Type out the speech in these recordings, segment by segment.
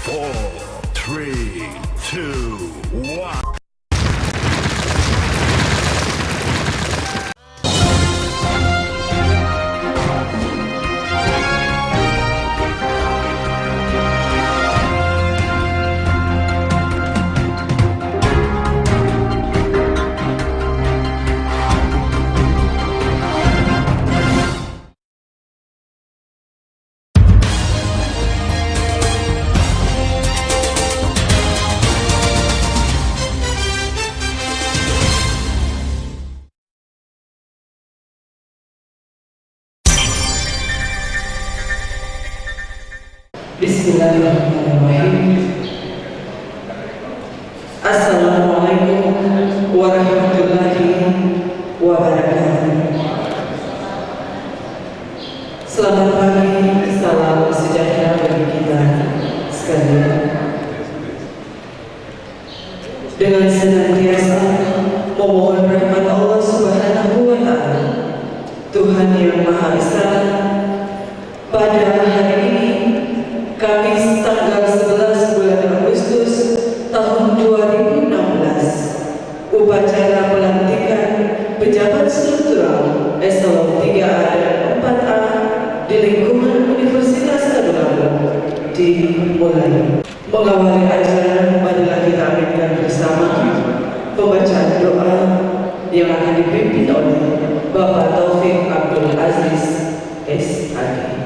4, 3, 2, 1. Bismillahirrahmanirrahim. Assalamualaikum warahmatullahi wabarakatuh. Selamat pagi, salam sejahtera bagi kita sekalian. Dengan senantiasa memohon rahmat Allah Subhanahu wa Ta'ala, Tuhan yang Maha Esa, pada hari ini Kamis tanggal 11 bulan Agustus tahun 2016, upacara pelantikan pejabat struktural eselon 3A dan 4A di lingkungan Universitas Abu dimulai. Mengawali acara, marilah kita aminkan bersama pembacaan doa yang akan dipimpin oleh Bapak Taufik Abdul Aziz SAD.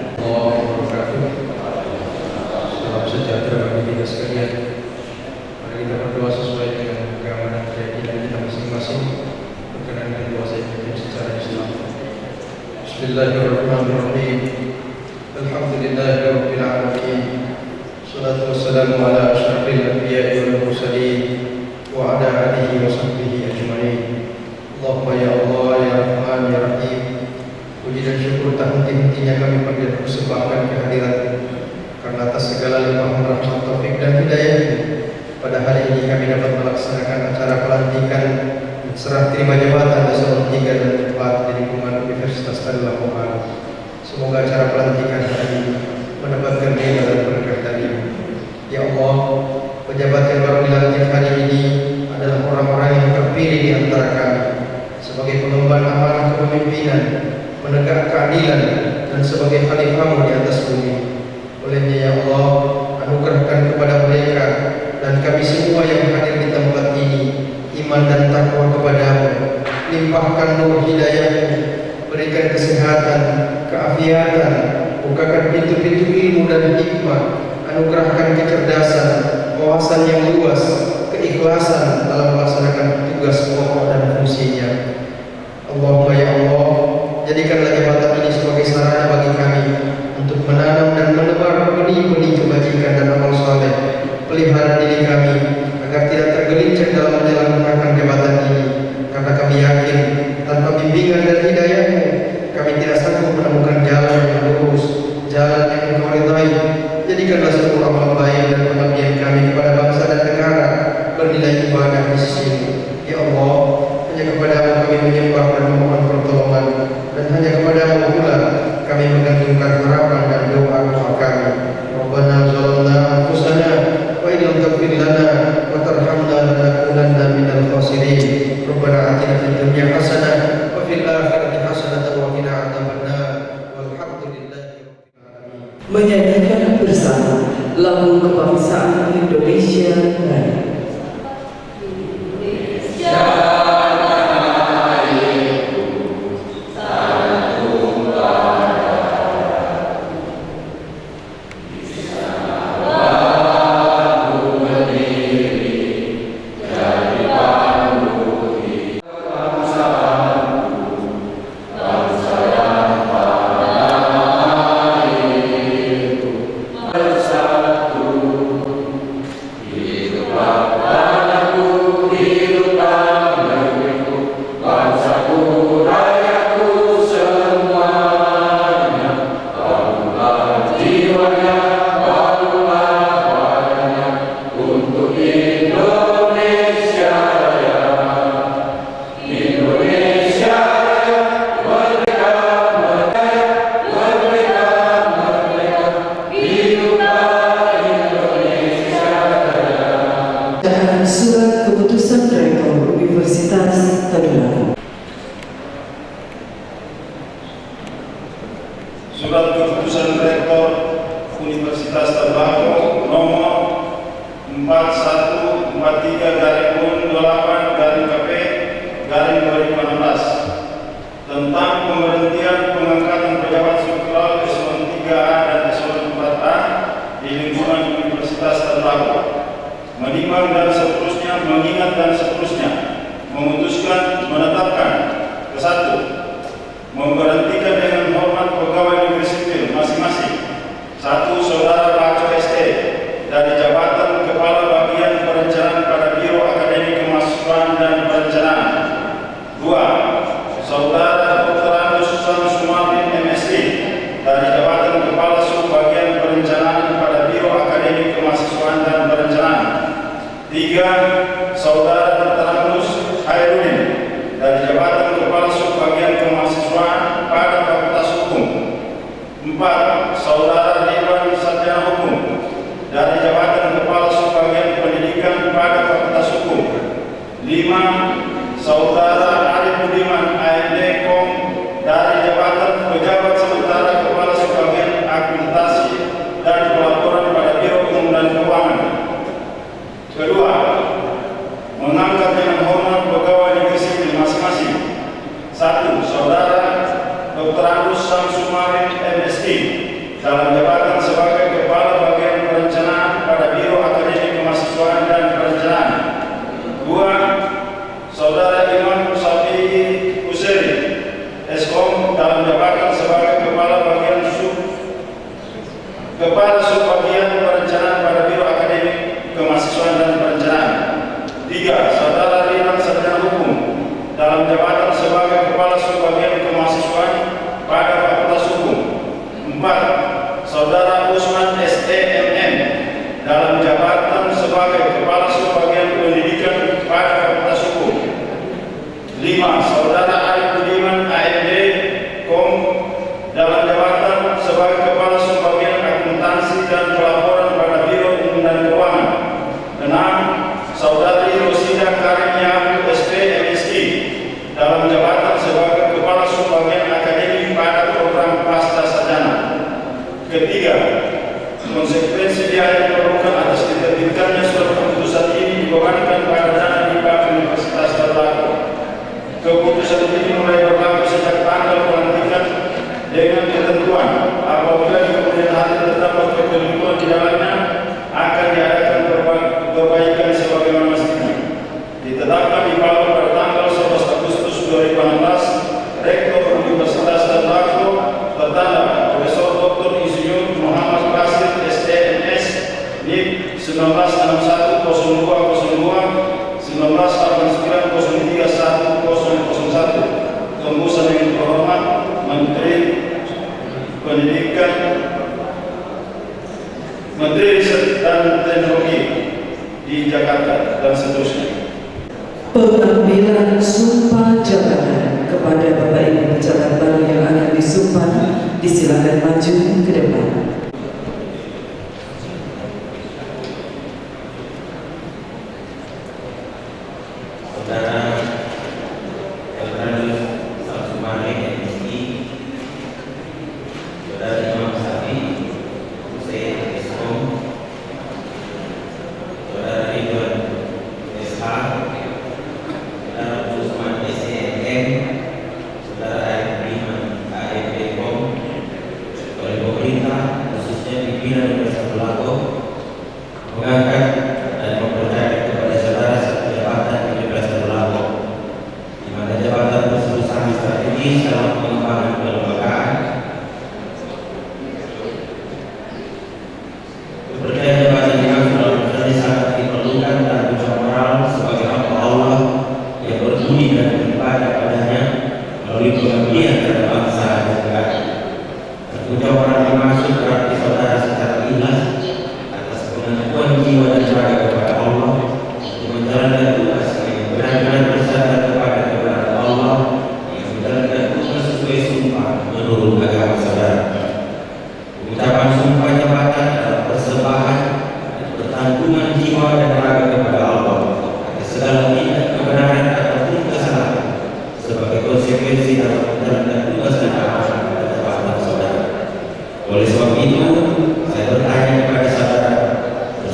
Sejahtera bagi kita sekalian. Mari kita berdoa sesuai dengan agama dan keyakinan kita masing-masing. Berkenan dengan doa saya pimpin secara Islam. Bismillahirrahmanirrahim. Alhamdulillahirabbil alamin. Shalatu wassalamu ala asyrafil anbiya'i wal mursalin wa ala alihi wa sahbihi ajma'in. Allahumma ya Allah ya Rahman ya Rahim. Puji dan syukur tak henti-hentinya kami persembahkan kehadirat karena atas segala limpahan rahmat, taufik dan hidayah, pada hari ini kami dapat melaksanakan acara pelantikan serah terima jabatan eselon 3 dan 4 di lingkungan Universitas Al-Mu'ad. Semoga acara pelantikan hari ini mendapatkan ridha dan berkah darimu. Ya Allah, pejabat yang baru dilantik hari ini adalah orang-orang yang terpilih di antara kami sebagai pengemban amanah kepemimpinan, menegak keadilan, dan sebagai khalifahmu di atas bumi. Olehnya ya Allah, anugerahkan kepada mereka dan kami semua yang hadir di tempat ini iman dan takwa kepadamu. Limpahkan nur hidayahmu, berikan kesehatan, keafiatan, bukakan pintu-pintu ilmu dan hikmah, anugerahkan kecerdasan, wawasan yang luas, keikhlasan dalam melaksanakan tugas pokok dan fungsinya. Allahumma ya Allah, jadikanlah jabatan ini sebagai sarana bagi kami untuk menanam dan menebar benih-benih kebajikan dan amal saleh. Pelihara diri kami agar tidak tergelincir dalam menjalankan jabatan ini, karena kami yakin tanpa bimbingan dan hidayahmu kami tidak sanggup menemukan jalan yang lurus, jalan yang engkau ridhai. Jadikanlah seluruh amal baik dan pengabdian kami kepada bangsa dan negara bernilai ibadah di sisimu. Ya Allah, hanya kepadamu kami menyembah dan memohon pertolongan, dan hanya kepadamu pula kami menggantungkan harapan dan doa kami. Rabbana zalamna anfusana wa in lam taghfir lana wa tarhamna lanakunanna minal khasirin. Rabbana atina fid dunya hasanah wa fil akhirati hasanah wa qina adzabannar. Walhamdulillahi rabbil alamin. Menyanyikan bersama lagu kebangsaan Indonesia Raya. Universitas Tembakau nomor 41/28/KP/2016 tentang pemberhentian pengangkatan pejabat struktural eselon 3A dan eselon 4A di lingkungan Universitas Tembakau, menimbang dan seterusnya, mengingat dan seterusnya, memutuskan menetapkan ke-1, memberhentikan dengan hormat pegawai negeri sipil masing-masing. 1. Saudara Paco ST dari jabatan Kepala Bagian Perencanaan pada Biro Akademi Kemahasiswaan dan Perencanaan. 2. Saudara Dr. Agus Sumartin MSc dari jabatan Kepala Subbagian Perencanaan pada Biro Akademi Kemahasiswaan dan Perencanaan. 3. Saudara Dr. Agus Hairudin dari jabatan Kepala Subbagian Kemahasiswaan pada Fakultas Hukum. 4. Saudara Ridwan Sarjana Hukum dari jabatan Kepala Subbagian Pendidikan pada Fakultas Hukum. 5. Saudara Arif Budiman AMD Kom dari jabatan Pejabat Sementara Kepala Subbagian Akuntansi dan Pelaporan pada Biro Umum dan Keuangan. Kedua, mengangkat dengan hormat pegawai negeri sipil masing-masing. 1. Saudara Dr. Agus Samsumarin MSc dalam jabatan sebagai Kepala Bagian Perencanaan pada Biro Akademi Kemahasiswaan dan Perencanaan. 2. Saudara Imam Safi Hussein Eskom dalam jabatan sebagai Kepala Subbagian Perencanaan pada Biro Akademi Kemahasiswaan dan Perencanaan. 3. Saudara Ridwan Sarjana Hukum dalam jabatan sebagai Kepala Subbagian Kemahasiswaan pada Fakultas Hukum. 4. Saudara Usman SEMM dalam jabatan sebagai Kepala Subbagian Pendidikan pada Fakultas Hukum. 5. Saudara Arif Budiman AMD Kom dalam jabatan sebagai Kepala Subbagian Akuntansi dan Pelaporan pada Biro Umum dan Keuangan. 6. Saudari Rosida Karim Yahu SP MSc dalam jabatan sebagai Kepala Subbagian Akademi pada program Pasca Sarjana. Ketiga, konsekuensi biaya yang diperlukan atas diterbitkannya surat keputusan ini dibebankan pada dana hibah Universitas Tembakau. Keputusan ini mulai berlaku sejak tanggal pelantikan dengan ketentuan apabila di kemudian hari terdapat kekeliruan di dalamnya akan diadakan perbaikan sebagaimana mestinya. Ditetapkan di Palu pada tanggal 11 Agustus 2016, Rektor Universitas Tembakau tertanda Profesor Dr. Insinyur Muhammad Basir STMS NIP 19610202 1989031001. Tembusan yang terhormat Menteri Pendidikan, Menteri Riset dan Teknologi di Jakarta dan seterusnya. Pengambilan sumpah jabatan kepada Bapak Ibu pejabat baru yang akan disumpah disilakan maju ke depan. Saudara Dr. Samsumarin MSc, Saudara Imam Safi Hussein Eskom, Saudara Ridwan SH, Saudara Usman SEM, Saudara Arif Budiman AMD Kom, oleh pemerintah khususnya pimpinan Universitas Tembakau mengangkat dan mempercayakan kepada saudara satu jabatan di Universitas Tembakau, di mana jabatan tersebut sangat strategis dalam pengembangan kelembagaan. Kepercayaan jabatan dimaksud dalam proses sangat diperlukan dan ucapan moral sebagai hamba Allah yang berbudi dan beribadah padanya melalui pengabdian terhadap bangsa dan negara. Ucapan moral dimaksud berarti saudara secara ikhlas atas pengakuan jiwa dan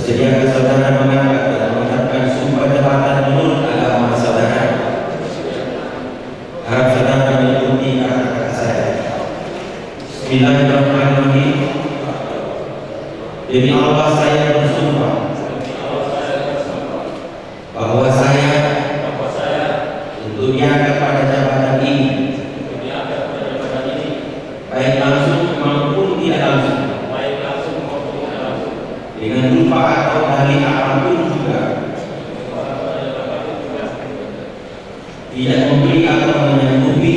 Bersediakah saudara mengangkat dan mengucapkan sumpah jabatan menurut agama saudara? Harap saudara mengikuti kata-kata saya. Bismillahirrahmanirrahim. Demi Allah saya bersumpah bahwa saya untuk diangkat pada jabatan ini, baik langsung maupun tidak langsung, dengan rupa atau dalih apapun juga, tidak memberi atau menyanggupi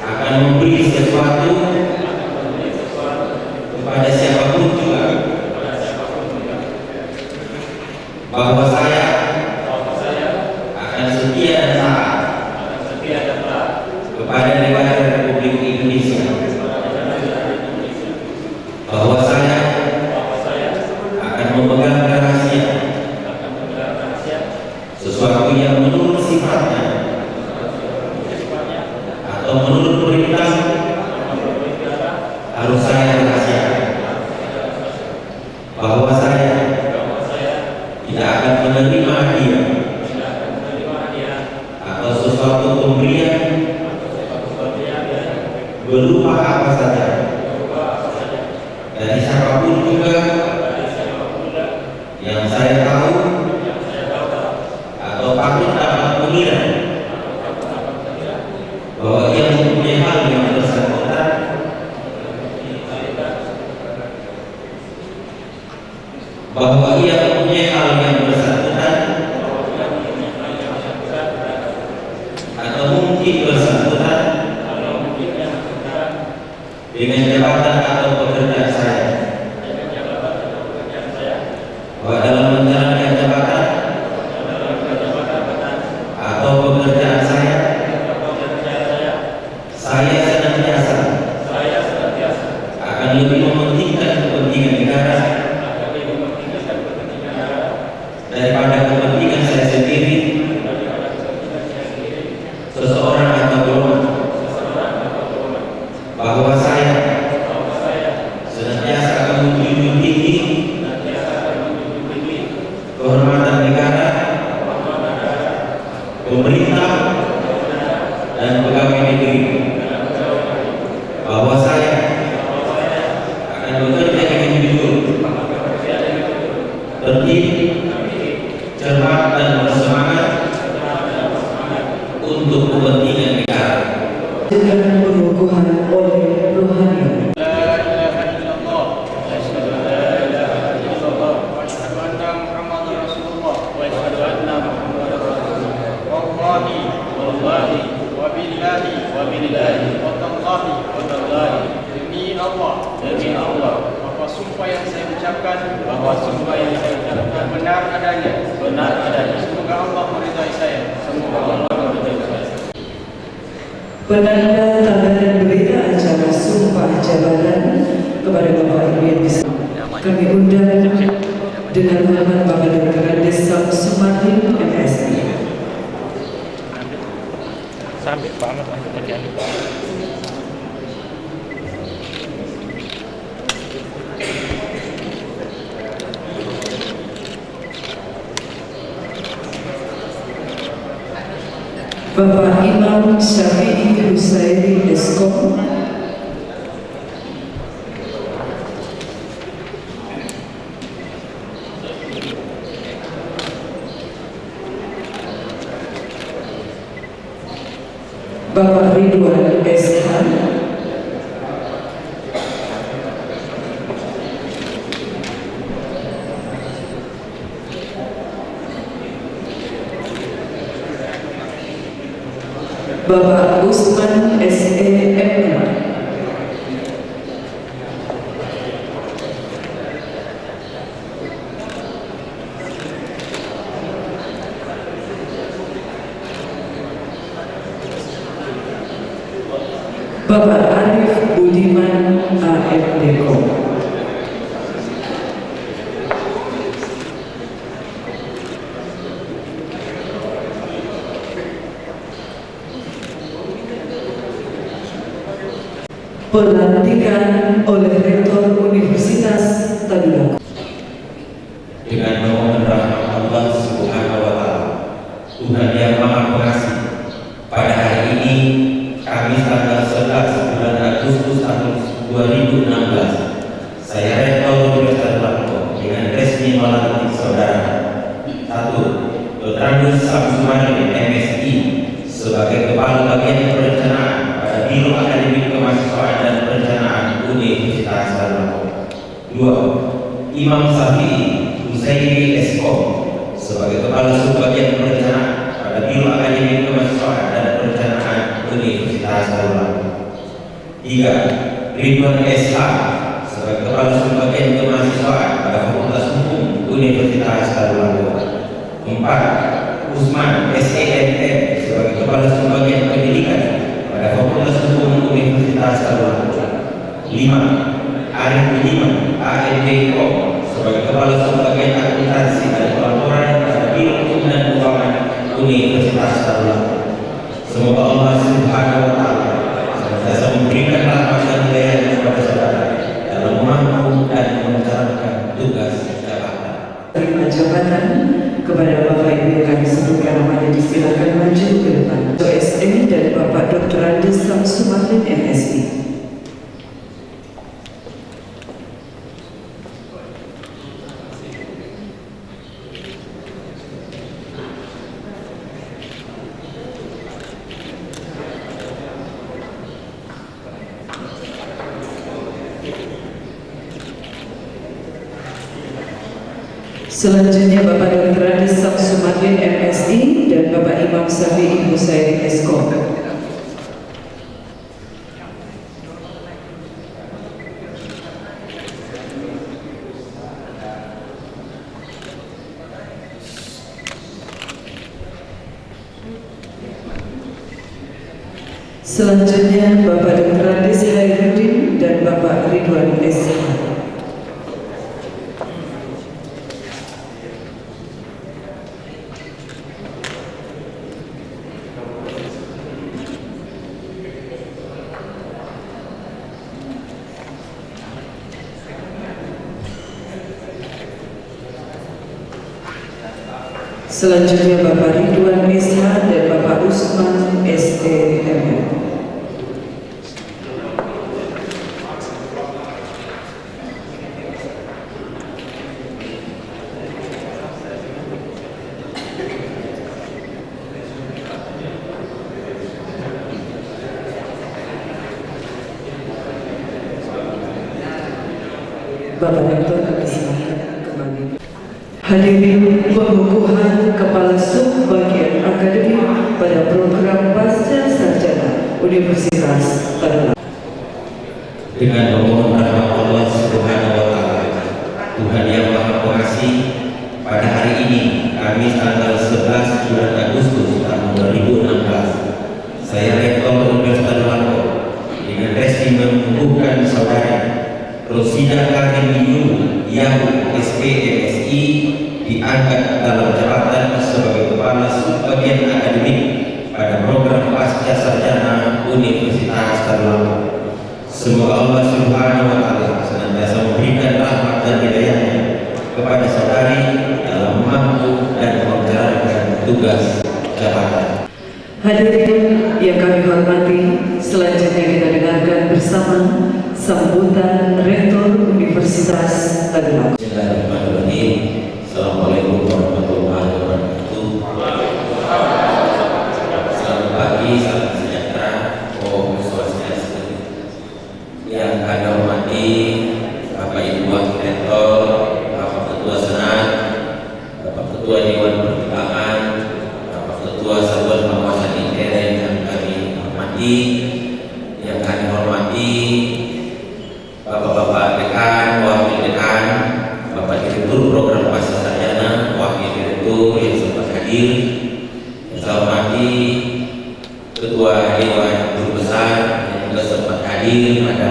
akan memberi sesuatu kepada siapapun juga, bahwa saya akan setia dan taat kepada negara Republik Indonesia, bahwa saya akan memegang rahasia sesuatu yang menurut sifatnya atau menurut perintah harus saya rahasiakan, bahwa saya tidak akan menerima hadiah atau sesuatu pemberian berupa apa saja dari siapapun juga yang saya tahu atau patut dapat mengira bahwa ia mempunyai hal yang bersangkutan atau mungkin bersangkutan dengan jabatan atau pekerjaan saya, bahwa dalam menjalankan jabatan atau pekerjaan saya senantiasa akan lebih mementingkan kepentingan negara daripada kepentingan saya sendiri, seseorang atau golongan, bahwa saya senantiasa akan menjunjung tinggi kehormatan negara, pemerintah, dan pegawai negeri, bahwa saya akan bekerja dengan jujur, tertib, cermat, dan bersemangat untuk kepentingan negara. Dengan pengukuhan oleh rohani. Demi Allah, bahwa sumpah yang saya ucapkan benar adanya. Semoga Allah meridai saya. Penanda tanda dan berita acara sumpah jabatan kepada Bapak Ibu yang bisa kami undang dengan hormat Bapak Direktur Desa Sumartin MSI. Sampai banget kerjaan. Bapak Imam Syafi'i Husairi Eskom, Bapak Ridwan SH, Bapak Usman SEM, Bapak Arif Budiman AFDKO, pelantikan oleh Rektor Universitas Saya Rektor Universitas Bangko dengan resmi melantik saudara 1. Dr. Andus Samsumani, MSI, sebagai Kepala Bagian Perencanaan pada Biro Akademik Kemahasiswaan dan Perencanaan Universitas Bangko. 2. Imam Syafi'i Husaini Eskom, sebagai Kepala Subbagian Perencanaan pada Biro Akademik Kemahasiswaan dan Perencanaan Universitas Bangko. 3. Ridwan SH, sebagai Kepala Subbagian Kemahasiswaan pada Fakultas Hukum Universitas Bangko. 4. Usman SEMM, sebagai Kepala Subbagian Pendidikan pada Fakultas Hukum Universitas Bangko. 5. Arif Budiman ANBKOM, sebagai Kepala Subbagian Akuntansi dan Pelaporan pada Biro Hukum dan Keuangan Universitas Bangko. Semoga Allah Subhanahu wa Ta'ala senantiasa memberikan rahmat dan hidayah kepada saudara dalam memampu dan menjalankan tugas jabatan. Terima jabatan kepada Bapak Ibu yang kami sebutkan namanya, disilakan maju ke depan. OSM dan Bapak Dr. Andus Samsumani, MSI. Selanjutnya Bapak Dr. Andus Samsumani, MSI, dan Bapak Imam Syafi'i Husaini Eskom. Selanjutnya Bapak Dr. Andus Hairudin dan Bapak Ridwan SH. Selanjutnya Bapak Ridwan SH dan Bapak Usman SEMM. Bapak Rektor, kami silakan kembali. Hadirin pengukuhan Kepala Subbagian Akademik pada program Pasca Sarjana Universitas Bangko. Dengan memohon rahmat Allah Subhanahu wa Ta'ala, Tuhan yang Maha Pengasih, pada hari ini Kamis tanggal 11 bulan Agustus tahun 2016, saya Rektor Universitas Bangko dengan resmi mengukuhkan saudari Rosida Karim Yahu SPMSI diangkat dalam jabatan sebagai Kepala Subbagian Akademik pada program Pasca Sarjana Universitas Bangko. Semoga Allah Subhanahu wa Ta'ala senantiasa memberikan rahmat dan hidayahnya kepada saudari dalam mampu dan menjalankan tugas jabatan. Hadirin yang kami hormati, selanjutnya kita dengarkan bersama sambutan Rektor Universitas Bangko. Bismillahirrahmanirrahim. Assalamualaikum warahmatullahi wabarakatuh. Selamat pagi, salam sejahtera, Om Swastiastu. Yang kami hormati Bapak Ibu Wakil Rektor, Bapak Ketua Senat, Bapak Ketua Dewan Pertimbangan, Bapak Ketua Satuan Pengawasan Intern yang kami hormati, yang kami hormati Bapak-bapak dekan, wakil dekan, Bapak Direktur Program Pasca Sarjana, wakil direktur yang sempat hadir, yang saya hormati Ketua Dewan Guru Besar yang juga sempat hadir pada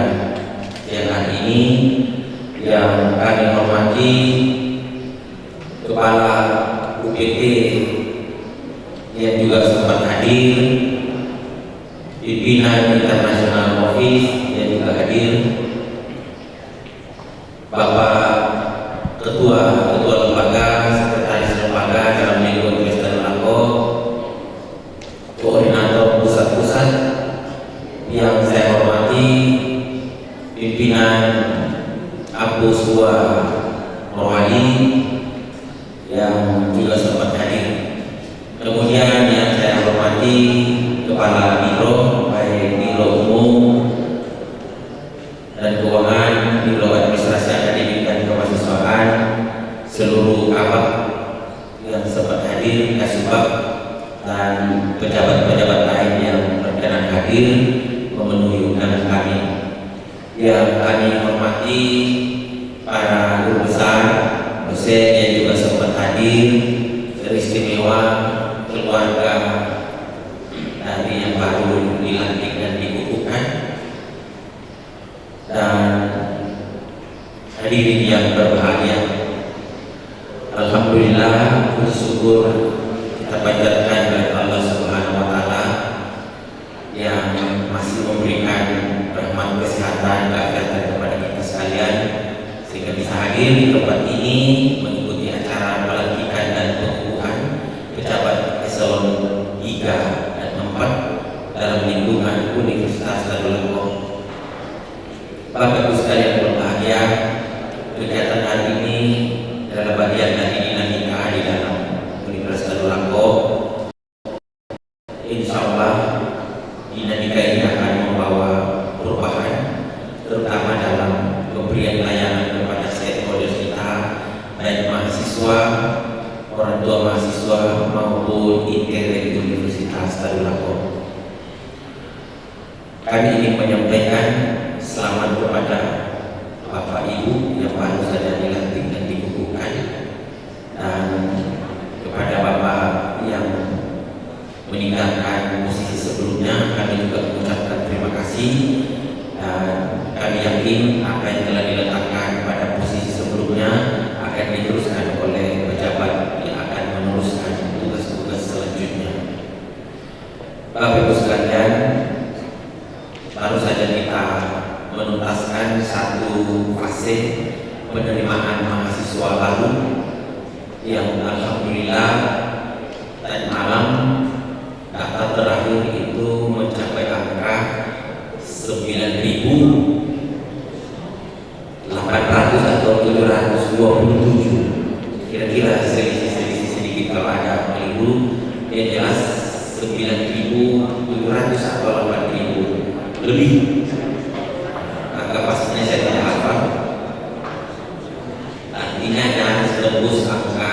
siang hari ini, yang kami hormati Kepala UPT yang juga sempat hadir, pimpinan internasional office yang juga hadir, Bapak Ketua Lembaga, Sekretaris Lembaga dalam lingkungan Universitas Bangko, Koordinator Pusat-Pusat yang saya hormati, pimpinan Abu Suwa Morwali yang juga sempat hadir. Kemudian yang saya hormati Kepala Biro, baik Biro Umum dan Keuangan, Biro Administrasi Akademik dan Kemahasiswaan, seluruh kabak yang sempat hadir, Kasubag dan pejabat-pejabat lain yang berkenan hadir memenuhi undangan kami. Yang kami hormati para guru besar, dosen yang juga sempat hadir, teristimewa keluarga dari yang baru dilantik dan dikukuhkan, dan hadirin yang berbahagia. Alhamdulillah, puji syukur kita panjatkan kepada Allah Subhanahu wa taala yang masih memberikan rahmat kesehatan dan kepada kita sekalian sehingga bisa hadir di tempat ini mengikuti acara pelantikan dan pengukuhan pejabat eselon 3 dan 4 dalam lingkungan Universitas Darul Akom. Bapak Ibu sekalian berbahagia, kegiatan hari ini adalah bagian dari dinamika di dalam Universitas Darul Akom. Insya Allah dinamika ini akan membawa perubahan, terutama dalam pemberian layanan kepada stakeholder kita, baik mahasiswa, orang tua mahasiswa maupun intelek Universitas Darul Akom. Kami ingin menyampaikan selamat kepada Bapak Ibu yang baru saja dilantik dan dikukuhkan, dan kepada Bapak yang meninggalkan posisi sebelumnya kami juga mengucapkan terima kasih, dan kami yakin apa yang telah diletakkan pada posisi sebelumnya akan diteruskan oleh pejabat yang akan meneruskan tugas-tugas selanjutnya. Bapak Ibu sekalian, baru saja kita menuntaskan satu fase penerimaan mahasiswa baru yang alhamdulillah tadi malam data terakhir itu mencapai angka 9.800 atau 727, kira-kira selisih sedikit kalau ada keliru, yang jelas 9.700 atau 8.000 lebih. Angka pastinya saya tidak hafal, artinya nyaris tembus angka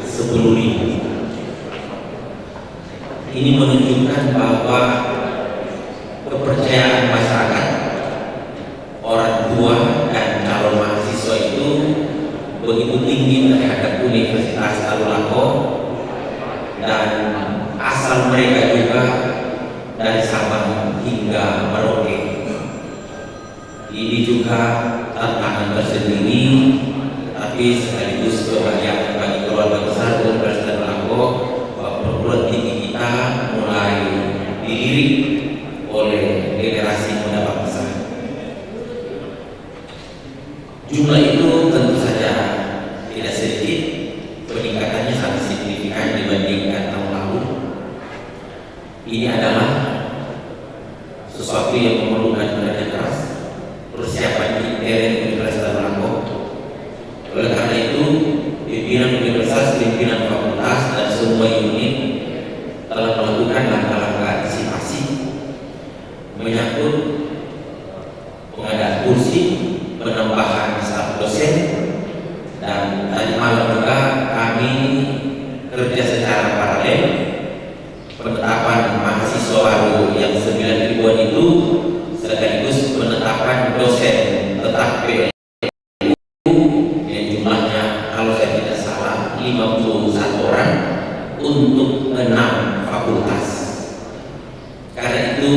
10.000. Ini menunjukkan bahwa kepercayaan masyarakat, orang tua dan calon mahasiswa itu begitu tinggi terhadap Universitas Darul Akom, dan asal mereka juga dari Sabang hingga Merauke. Ini juga tantangan tersendiri, tapi sekaligus kebahagiaan bagi keluarga besar Universitas Darul Akom bahwa perguruan tinggi kita mulai dilirik oleh generasi muda bangsa. Jumlah itu tentu saja tidak sedikit, peningkatannya sangat signifikan dibandingkan tahun lalu. Ini adalah sesuatu yang memerlukan kerja keras, persiapan intern Universitas Darul Akom. Oleh karena itu, pimpinan universitas, pimpinan fakultas, dan semua unit telah melakukan langkah-langkah antisipasi menyangkut pengadaan kursi, penambahan staf dosen, dan tadi malam juga kami kerja secara paralel penetapan mahasiswa baru yang 9.000-an itu sekaligus penetapan dosen tetap PLU yang jumlahnya kalau saya tidak salah 51 orang untuk 6 fakultas. Karena itu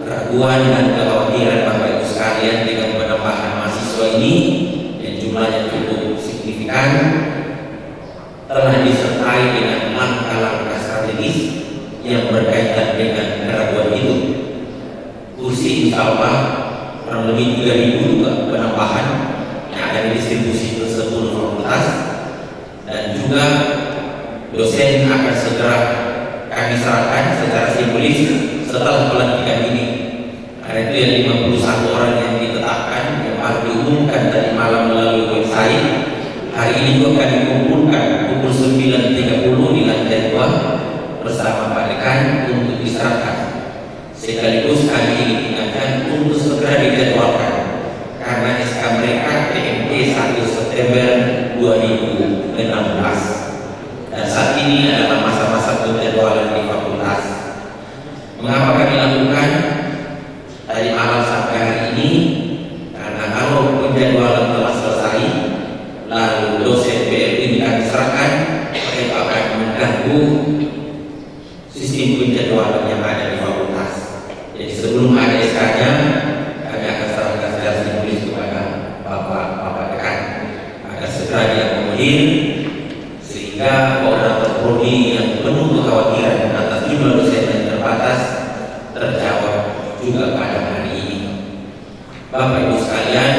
keraguan dan kekhawatiran Bapak Ibu sekalian dengan penambahan mahasiswa ini yang jumlahnya cukup signifikan telah disertai dengan langkah-langkah strategis yang berkaitan dengan keraguan itu. Kursi insya Allah kurang lebih 3.000 juga penambahan yang akan didistribusi ke 10 fakultas, dan juga dosen akan segera kami serahkan secara simbolis setelah pelantikan ini. Karena itu yang 51 orang yang ditetapkan yang baru diumumkan tadi Pagi ini juga kami kumpulkan pukul 9.30 di lantai 2 bersama Pak Dekan untuk diserahkan. Sekaligus kami ingin ingatkan untuk segera dijadwalkan karena SK mereka PMP 1 September 2016 dan saat ini adalah masa-masa penjadwalan di fakultas. Mengapa kami lakukan dari malam sampai hari ini? Karena kalau penjadwalan telah selesai lalu dosen BMI kami serahkan, itu akan mengganggu sistem penjadwalan yang ada di fakultas. Jadi sebelum ada SK-nya, kami akan serahkan secara simbolis kepada Bapak Dekan agar segera diakomodir sehingga koordinator prodi yang penuh kekhawatiran atas jumlah dosen yang terbatas terjawab juga pada hari ini. Bapak Ibu sekalian,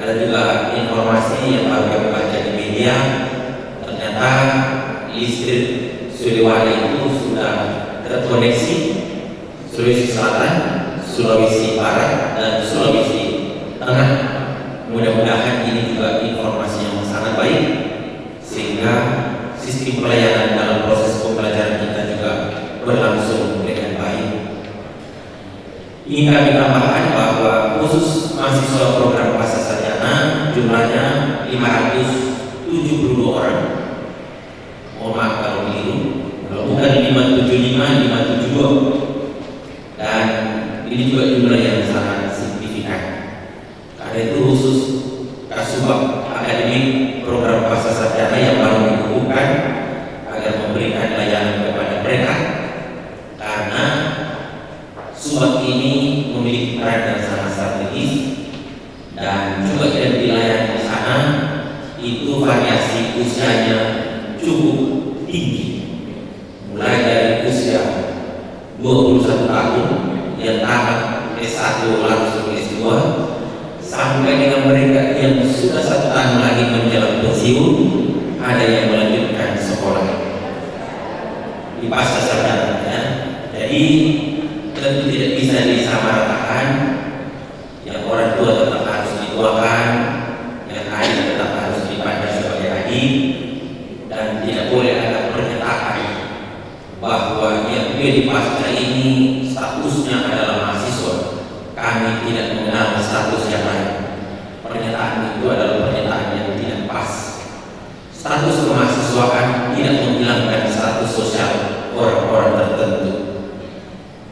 ada juga informasi yang baru kami baca di media, ternyata listrik Siliwangi itu sudah terkoneksi Sulawesi Selatan, Sulawesi Barat, dan Sulawesi Tengah. Mudah-mudahan ini juga informasi yang sangat baik sehingga sistem pelayanan dalam proses pembelajaran kita juga berlangsung dengan baik. Ingin kami tambahkan bahwa khusus mahasiswa program Pasca Sarjana jumlahnya 572 orang. Mohon maaf kalau keliru, kalau bukan 575, 572. Dan ini juga jumlah yang sangat signifikan. Karena itu khusus Kasubag Akademik program Pasca Sarjana yang baru dikukuhkan agar memberikan layanan kepada mereka, karena Subag ini memiliki peran yang sangat strategis dan juga yang dilayani di sana itu variasi usianya cukup tinggi, mulai dari usia 21 tahun yang tamat S1 langsung S2 sampai dengan mereka yang sudah 1 tahun lagi menjelang pensiun, ada yang melanjutkan sekolah di pasca sarjana ya. Jadi tentu tidak bisa disamaratakan yang orang tua tetap harus dituakan, yang adik tetap harus dipandang sebagai adik, dan tidak boleh ada pernyataan bahwa yang dia di pasca ini statusnya adalah mahasiswa. Kami tidak mengenal status yang lain. Pernyataan itu adalah pernyataan yang tidak pas. Status kemahasiswaan tidak menghilangkan status sosial orang-orang tertentu.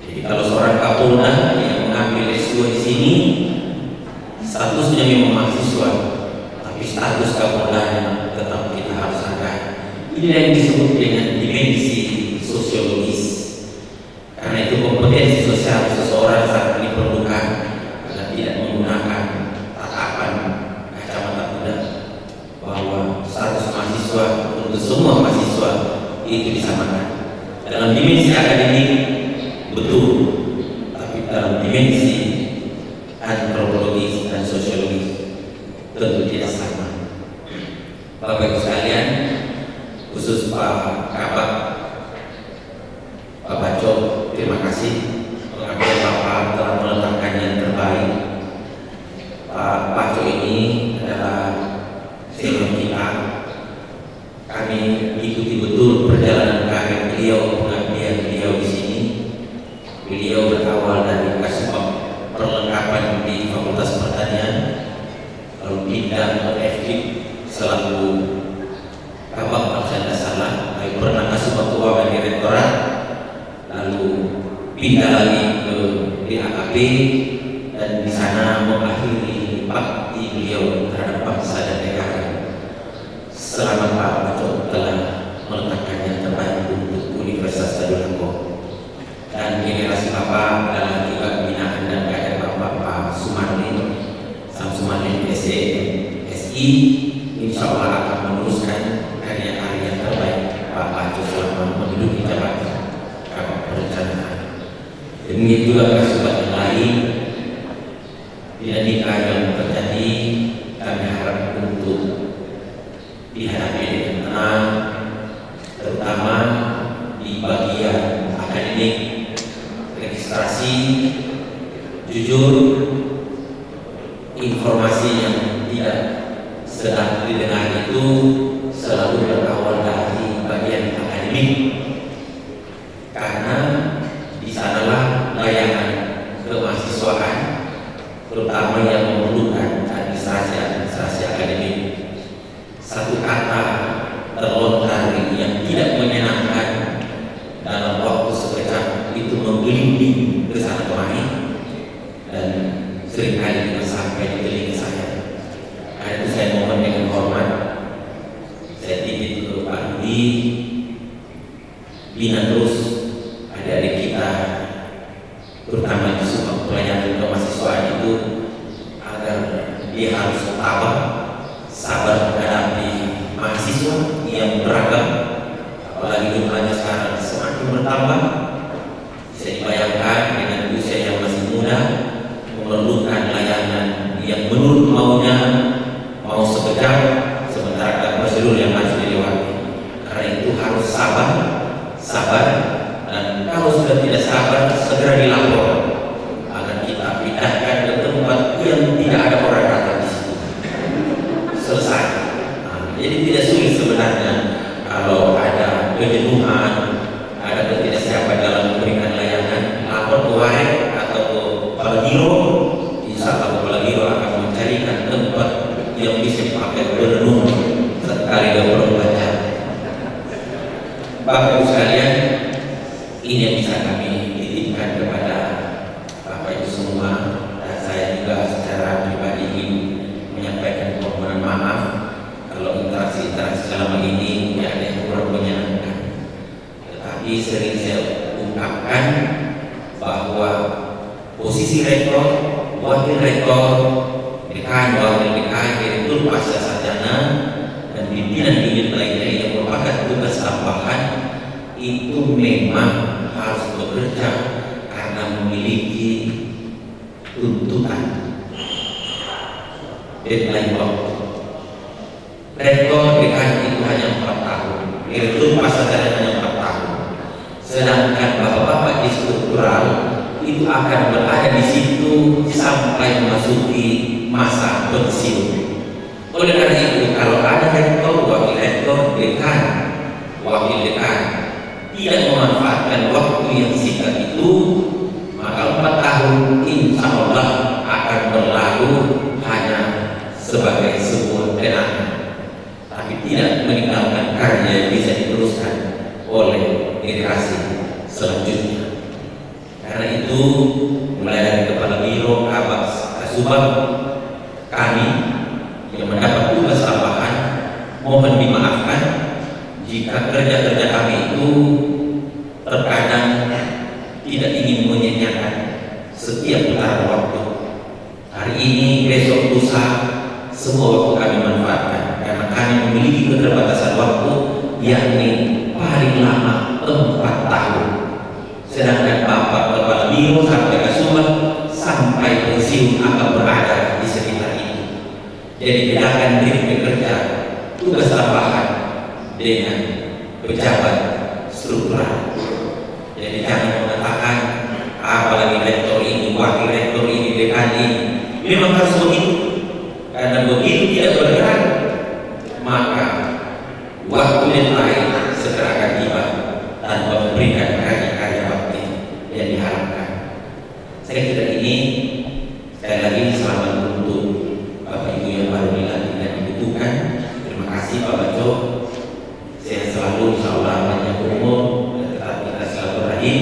Jadi kalau seorang Kapolda yang mengambil S2 di sini, statusnya memang mahasiswa, tapi status Kapoldanya tetap kita harus hargai. Ini yang disebut dengan dimensi sosiologis. Karena itu kompetensi sosial seseorang sangat diperlukan agar tidak menggunakan tatapan kacamata kuda bahwa status mahasiswa untuk semua mahasiswa itu disamakan. Dalam dimensi akademik betul, tapi dalam dimensi antropologis dan sosiologis tentu tidak sama. Bapak Ibu sekalian, khusus Pak Kabak, Pak Baco, terima kasih mengambil Bapak telah meletakkan yang terbaik. Pak Baco ini adalah senior kita. Kami ikuti betul perjalanan karir beliau, pengabdian beliau di sini. Beliau berawal dari Kasubag perlengkapan di Fakultas Pertanian, lalu pindah ke FK selaku Kabak Maksana Salah, lalu pernah Kasubag Keuangan Direktorat, lalu pindah lagi ke DAKP dan di sana mengakhiri bakti beliau terhadap bangsa dan negara. Selamat Pak Baco telah meletakkan yang terbaik untuk Universitas Tadulako. Dan generasi Bapak adalah juga binaan dan kader Bapak Pak Sumarlin, Sam Sumarlin SI, insya Allah akan meneruskan karya-karya terbaik Pak Baco selama menduduki jabatan Kabak Perencanaan. Demikian juga Kasubag yang lain, dinamika yang terjadi kami harap untuk dihadapi dengan tenang, terutama di bagian akademik, registrasi, jujur, informasi yang tidak sedang didengar itu itu selalu berawal dari bagian akademik, karena di sanalah layanan kemahasiswaan terutama yang memerlukan administrasi akademik. Satu kata terlontar yang tidak menyenangkan dalam waktu sekejap itu menggelinding ke sana kemari dan seringkali juga sampai di telinga saya. Karena itu saya mohon dengan hormat, saya titip ke Pak Budi, bina terus adik-adik kita, terutama di semua pelayanan kemahasiswaan itu, agar dia harus sabar menghadapi mahasiswa yang beragam, apalagi jumlahnya sekarang semakin bertambah. Bisa dibayangkan dengan usia yang masih muda memerlukan layanan yang menurut maunya, mau sekejap, sementara ada prosedur yang harus dilewati. Karena itu harus sabar, dan kalau sudah tidak sabar segera dilapor agar kita pindahkan ke tempat yang tidak ada orang datang di situ. Selesai. Jadi tidak sulit sebenarnya kalau ada kejenuhan, ada ketidaksiapan dalam memberikan layanan, lapor ke Waret atau ke Kepala Biro. Insya Allah Kepala Biro akan mencarikan tempat yang bisa dipakai berenung sekali 24 jam. Bapak Ibu sekalian, ini yang bisa kami titipkan kepada Bapak Ibu semua, dan saya juga secara pribadi ingin menyampaikan permohonan maaf kalau interaksi selama ini ada yang kurang menyenangkan. Tetapi sering saya ungkapkan bahwa posisi rektor, wakil rektor, dekan, wakil dekan, direktur pasca sarjana, dan pimpinan lainnya yang merupakan tugas tambahan itu memang harus bekerja karena memiliki tuntutan deadline waktu. Rektor dekan itu hanya 4 tahun, direktur pasca sarjana hanya 4 tahun, sedangkan bapak-bapak di struktural itu akan berada di situ sampai memasuki masa pensiun. Oleh karena itu, kalau ada rektor, wakil rektor, dekan, wakil dekan tidak memanfaatkan waktu yang singkat itu, maka 4 tahun insya Allah akan berlalu hanya sebagai sebuah kenangan, tapi tidak meninggalkan karya yang bisa diteruskan oleh generasi selanjutnya. Karena itu, mulai dari Kepala Biro, Kabak, Kasubag, kami yang mendapat tugas tambahan mohon dimaafkan jika kerja-kerja kami itu terkadang tidak ingin menyanyiakan setiap putaran waktu. Hari ini, besok, lusa, semua waktu kami manfaatkan karena kami memiliki keterbatasan waktu, yakni paling lama 4 tahun. Sedangkan Bapak Kepala Biro sampai Kasubag sampai pensiun akan berada di sekitar itu. Jadi bedakan diri bekerja tugas tambahan dengan pejabat struktural. Jadi jangan mengatakan apalagi rektor ini, wakil rektor ini, dekan ini. Memang harus begitu, karena begitu tidak bergerak maka waktu yang lain segera akan tiba tanpa memberikan karya-karya bakti yang diharapkan. Saya kira ini sekali lagi selamat untuk Bapak Ibu yang baru dilantik dan dibutuhkan. Terima kasih Pak Baco. Saya selalu insya Allah panjang umur dan tetap kita silaturahim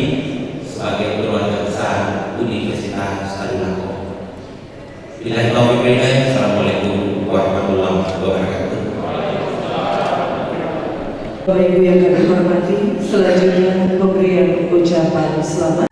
sebagai keluarga besar Universitas Tadulako. Billahi taufiq wal hidayah. Assalamualaikum warahmatullahi wabarakatuh. Bapak Ibu yang kami hormati, selanjutnya pemberian ucapan selamat.